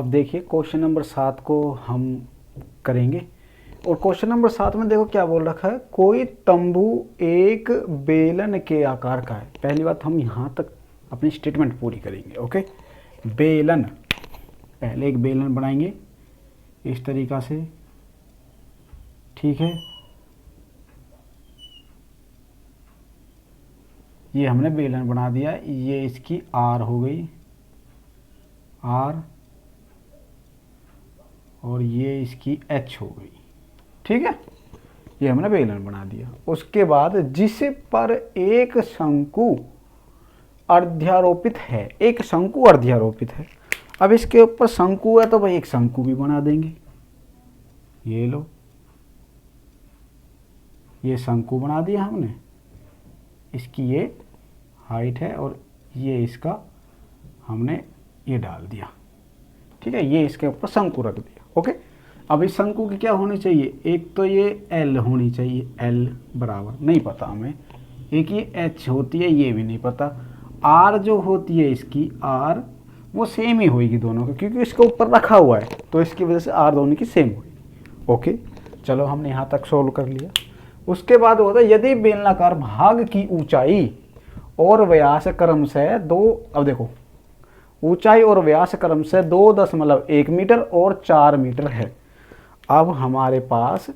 अब देखिए question number 7 को हम करेंगे। और क्वेश्चन नंबर 7 में देखो क्या बोल रखा है, कोई तंबू एक बेलन के आकार का है। पहली बात हम यहाँ तक अपनी स्टेटमेंट पूरी करेंगे। ओके, बेलन, पहले एक बेलन बनाएंगे इस तरीक़ा से, ठीक है। ये हमने बेलन बना दिया, ये इसकी आर हो गई, आर, और ये इसकी एच हो गई, ठीक है। ये हमने बेलन बना दिया। उसके बाद जिस पर एक शंकु अर्ध्यारोपित है, एक शंकु अर्ध्यारोपित है। अब इसके ऊपर शंकु है तो भाई एक शंकु भी बना देंगे। ये लो, ये शंकु बना दिया हमने, इसकी ये हाइट है और ये इसका हमने ये डाल दिया, ठीक है। ये इसके ऊपर शंकु रख दिया। ओके, अब इस शंकु की क्या होनी चाहिए, एक तो ये एल होनी चाहिए, एल बराबर नहीं पता हमें, एक ये एच होती है, ये भी नहीं पता। आर जो होती है इसकी, आर वो सेम ही होगी दोनों की, क्योंकि इसके ऊपर रखा हुआ है तो इसकी वजह से आर दोनों की सेम होगी। ओके, चलो हमने यहाँ तक सोल्व कर लिया। उसके बाद होता है यदि बेलनाकार भाग की ऊंचाई और व्यास क्रम से दो, अब देखो ऊंचाई और व्यास क्रम से 2.1 मीटर और 4 मीटर है। अब हमारे पास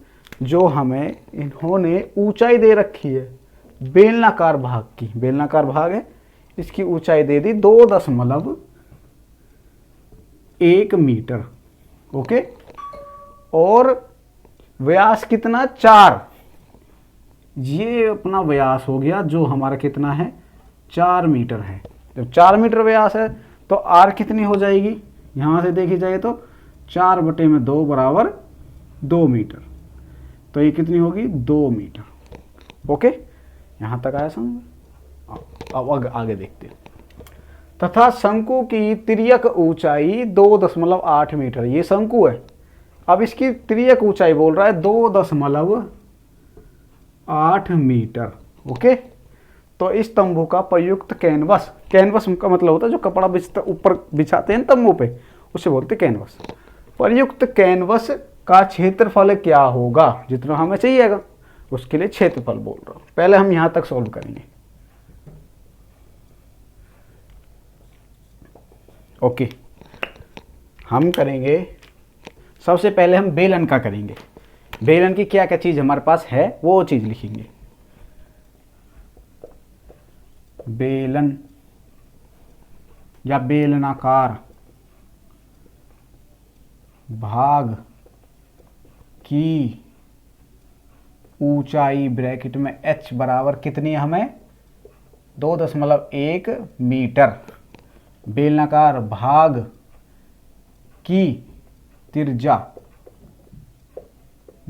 जो हमें इन्होंने ऊंचाई दे रखी है बेलनाकार भाग की, बेलनाकार भाग है, इसकी ऊंचाई दे दी 2.1 मीटर। ओके, और व्यास कितना, 4, ये अपना व्यास हो गया जो हमारा कितना है, 4 मीटर है। जब 4 मीटर व्यास है तो आर कितनी हो जाएगी, यहाँ से देखी जाए तो 4/2 बराबर 2 मीटर, तो ये कितनी होगी, 2 मीटर। ओके, यहाँ तक आया समझ। अब आगे देखते हैं। तथा शंकु की तिर्यक ऊंचाई 2.8 मीटर, ये शंकु है। अब इसकी तिर्यक ऊंचाई बोल रहा है 2.8 मीटर। ओके, तो इस तंबू का प्रयुक्त कैनवस, कैनवस का मतलब होता है जो कपड़ा ऊपर बिछाते हैं तंबू पे, उसे बोलते कैनवस। प्रयुक्त कैनवस का क्षेत्रफल क्या होगा, जितना हमें चाहिएगा उसके लिए क्षेत्रफल बोल रहा हूं। पहले हम यहां तक सॉल्व करेंगे। ओके, हम करेंगे सबसे पहले हम बेलन का करेंगे। बेलन की क्या क्या चीज हमारे पास है वो चीज लिखेंगे। बेलन या बेलनाकार भाग की ऊंचाई ब्रैकेट में h बराबर कितनी है हमें, 2.1 मीटर। बेलनाकार भाग की त्रिज्या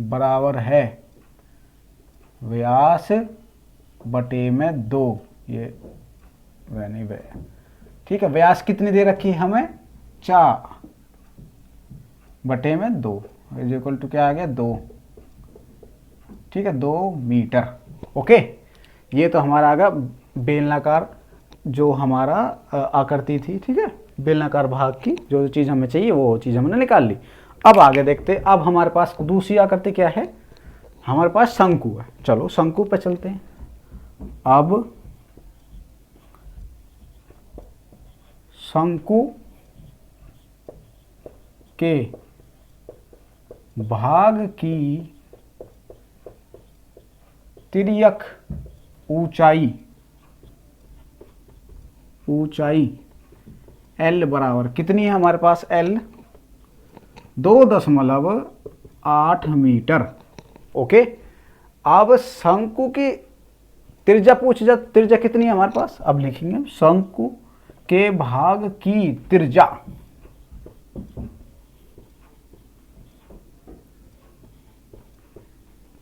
बराबर है व्यास बटे में 2, ये वह नहीं वह, ठीक है। व्यास कितनी दे रखी है हमें, 4/2, इक्वल टू क्या आ गया, 2, ठीक है, 2 मीटर। ओके, ये तो हमारा आ गया बेलनाकार जो हमारा आकृति थी, ठीक है। बेलनाकार भाग की जो चीज़ हमें चाहिए वो चीज़ हमने निकाल ली। अब आगे देखते, अब हमारे पास दूसरी आकृति क्या है, हमारे पास शंकु है। चलो शंकु पे चलते हैं। अब शंकु के भाग की तिर्यक ऊंचाई L बराबर कितनी है हमारे पास, L 2.8 मीटर। ओके, अब शंकु की त्रिज्या त्रिज्या कितनी है हमारे पास, अब लिखेंगे शंकु के भाग की त्रिज्या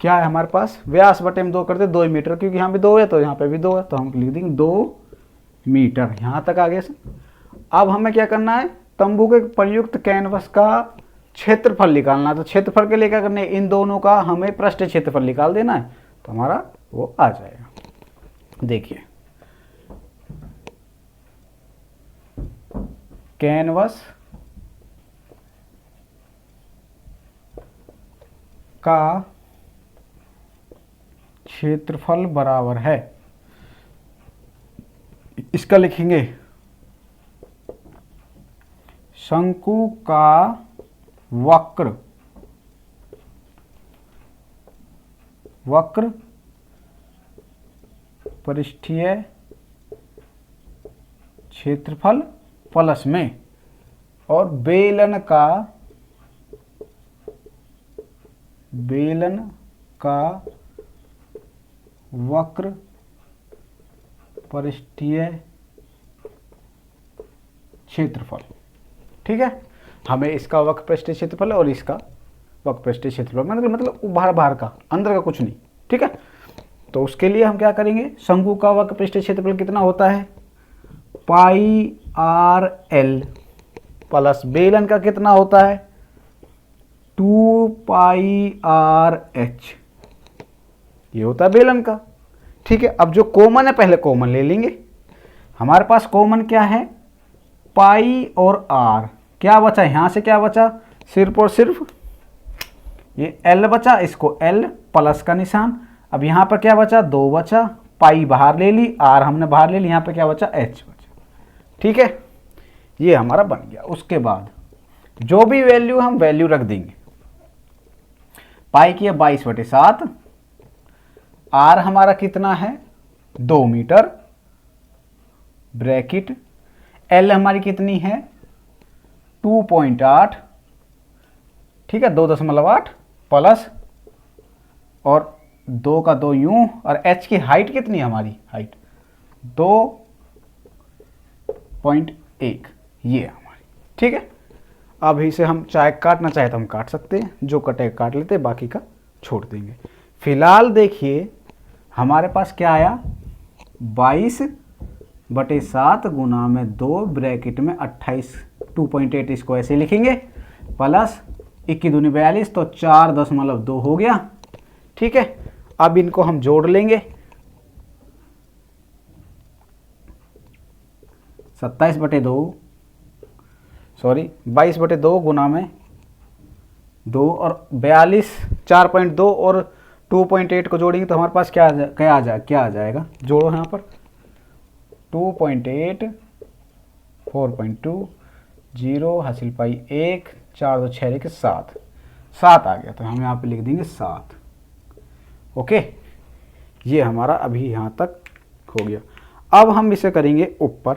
क्या है हमारे पास, व्यास बटे में 2 करते 2 मीटर, क्योंकि यहाँ पे 2 है तो यहाँ पे भी 2 है, तो हम लिख देंगे 2 मीटर। यहाँ तक आगे से अब हमें क्या करना है, तंबू के प्रयुक्त कैनवस का क्षेत्रफल निकालना। तो क्षेत्रफल के लिए क्या करना है, इन दोनों का हमें पृष्ठ क्षेत्रफल निकाल देना है, तो हमारा वो आ जाएगा। देखिए कैनवस का क्षेत्रफल बराबर है, इसका लिखेंगे शंकु का वक्र पृष्ठीय क्षेत्रफल प्लस में, और बेलन का वक्र पृष्ठीय क्षेत्रफल। ठीक है, हमें इसका वक्र पृष्ठीय क्षेत्रफल और इसका वक्र पृष्ठीय क्षेत्रफल मतलब बाहर का, अंदर का कुछ नहीं। ठीक है, तो उसके लिए हम क्या करेंगे, शंकु का वक्र पृष्ठीय क्षेत्रफल कितना होता है, पाई आर एल, प्लस बेलन का कितना होता है 2 पाई आर एच, ये होता है बेलन का। ठीक है, अब जो कॉमन है पहले कॉमन ले लेंगे। हमारे पास कॉमन क्या है, पाई और आर, क्या बचा यहां से, क्या बचा, सिर्फ और सिर्फ ये एल बचा, इसको एल प्लस का निशान। अब यहाँ पर क्या बचा, 2 बचा, पाई बाहर ले ली, आर हमने बाहर ले ली, यहाँ पर क्या बचा, एच बचा। ठीक है, ये हमारा बन गया। उसके बाद जो भी वैल्यू हम वैल्यू रख देंगे, पाई की 22/7, आर हमारा कितना है 2 मीटर, ब्रैकेट, एल हमारी कितनी है 2.8, ठीक है 2.8 प्लस, और 2 का 2 यूं, और एच की हाइट कितनी है हमारी, हाइट 2.1, ये हमारी। ठीक है, अब इसे हम चाहे काटना चाहे तो हम काट सकते हैं, जो कटे काट लेते हैं, बाकी का छोड़ देंगे। फिलहाल देखिए हमारे पास क्या आया, 22/7 गुना में 2 ब्रैकेट में 28, 2.8 इसको ऐसे लिखेंगे, प्लस 21 दूनी 42, तो 4.2 हो गया। ठीक है, अब इनको हम जोड़ लेंगे, 22/2 गुना में 2 और 42, 4.2 और 2.8 को जोड़ेंगे तो हमारे पास क्या आ जाएगा, जोड़ो यहाँ पर 2.8, 4.2, 0 हासिल पाई 1, 4 2 6 के 7 आ गया, तो हम यहाँ पे लिख देंगे 7। ओके, ये हमारा अभी यहाँ तक हो गया। अब हम इसे करेंगे ऊपर,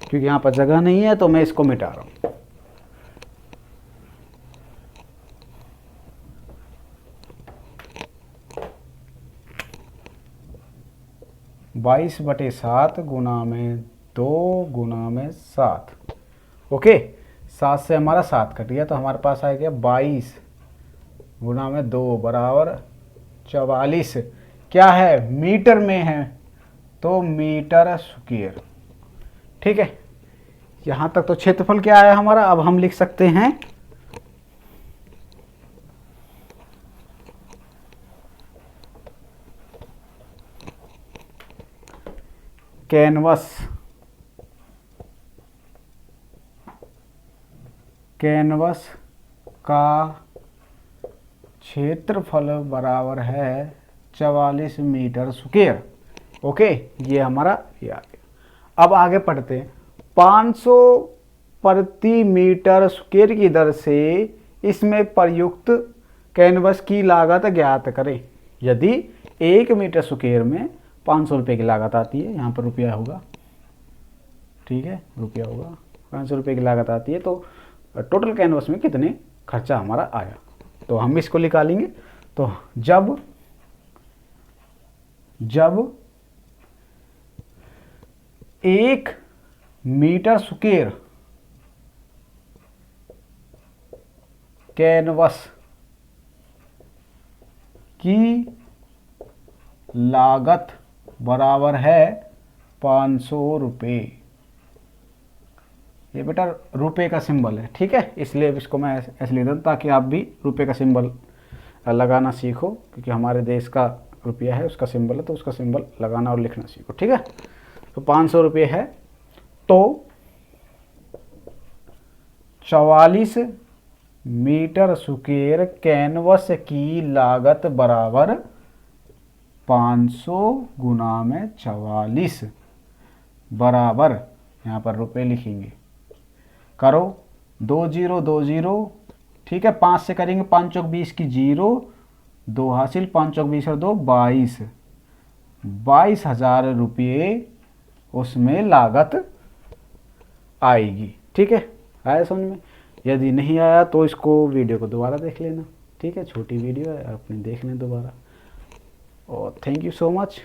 क्योंकि यहाँ पर जगह नहीं है तो मैं इसको मिटा रहा हूँ। 22/7 गुना में 2 गुना में 7, ओके 7 से हमारा 7 कट गया, तो हमारे पास आ गया 22 गुना में 2 बराबर 44, क्या है मीटर में है, तो मीटर स्क्वायर। ठीक है, यहाँ तक तो क्षेत्रफल क्या आया हमारा। अब हम लिख सकते हैं कैनवस का क्षेत्रफल बराबर है 44 मीटर स्क्वायर। ओके, ये हमारा ये आ गया। अब आगे पढ़ते हैं, 500 प्रति मीटर स्क्वायर की दर से इसमें प्रयुक्त कैनवस की लागत ज्ञात करें। यदि 1 मीटर स्क्वायर में 500 रुपये की लागत आती है, यहाँ पर रुपया होगा, ठीक है रुपया होगा, 500 रुपये की लागत आती है, तो टोटल कैनवस में कितने खर्चा हमारा आया, तो हम इसको निकालेंगे। तो जब 1 मीटर स्क्वायर कैनवस की लागत बराबर है 500 रुपये, ये बेटा रुपए का सिंबल है, ठीक है, इसलिए इसको मैं ऐसे लिख देता हूँ ताकि आप भी रुपए का सिंबल लगाना सीखो, क्योंकि हमारे देश का रुपया है, उसका सिंबल है, तो उसका सिंबल लगाना और लिखना सीखो। ठीक है, तो 500 रुपये है, तो 44 मीटर स्क्वायर कैनवस की लागत बराबर 500 गुना में 44 बराबर, यहाँ पर रुपए लिखेंगे, करो 2020, ठीक है, 5 से करेंगे, 5 चौक 20 की 0, 2 हासिल, 5 चौक 20 और 2 22,000 रुपये उसमें लागत आएगी। ठीक है, आया समझ में? यदि नहीं आया तो इसको वीडियो को दोबारा देख लेना। ठीक है, छोटी वीडियो है, अपने देख लें दोबारा। और थैंक यू सो मच।